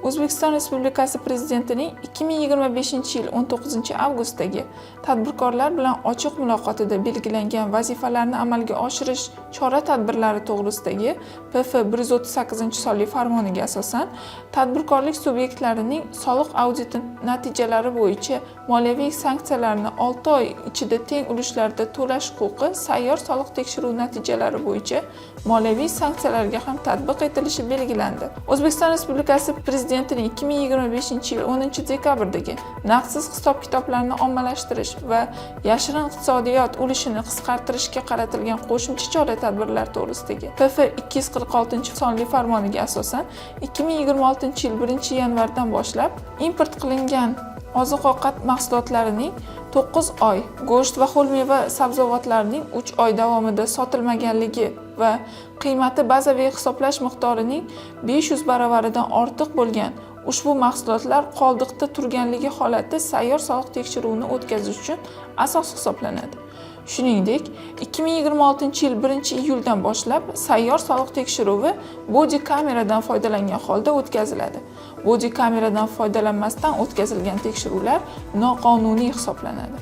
O'zbekiston Respublikasi Prezidentining 2025-yil 19-avgustdagi tadbirkorlar bilan ochiq muloqotida belgilangan vazifalarni amalga oshirish chora-tadbirlari to'g'risidagi PF 138-sonli farmoniga asosan tadbirkorlik subyektlarining soliq auditi natijalari bo'yicha moliyaviy sanksiyalarni 6 oy ichida teng ulushlarda to'lash huquqi sayyor soliq tekshiruv natijalari bo'yicha moliyaviy sanksiyalarga ham tatbiq etilishi belgilandi. O'zbekiston Respublikasi Prezidentining 2025-yil 10-dekabrdagi naqdsiz hisob-kitoblarni ommalashtirish va yashirin iqtisodiyot ulushini qisqartirishga qaratilgan qo'shimcha chora-tadbirlar to'g'risidagi PF 246-sonli farmoniga asosan 2026-yil 1-yanvardan boshlab import qilingan oziq-ovqat mahsulotlarining 9 oy, go'sht va ho'l meva sabzavotlarning 3 oy davomida sotilmaganligi va qiymati bazaviy hisoblash miqdorining 500 baravaridan ortiq bo'lgan ushbu mahsulotlar qoldiqda turganligi holati sayyor soliq tekshiruvini o'tkazish uchun asos hisoblanadi. Shuningdek, 2026-yil 1-iyuldan boshlab sayyor soliq tekshiruvi bodi kameradan foydalangan holda o'tkaziladi. Bodi kameradan foydalanmasdan o'tkazilgan tekshiruvlar noqonuniy hisoblanadi.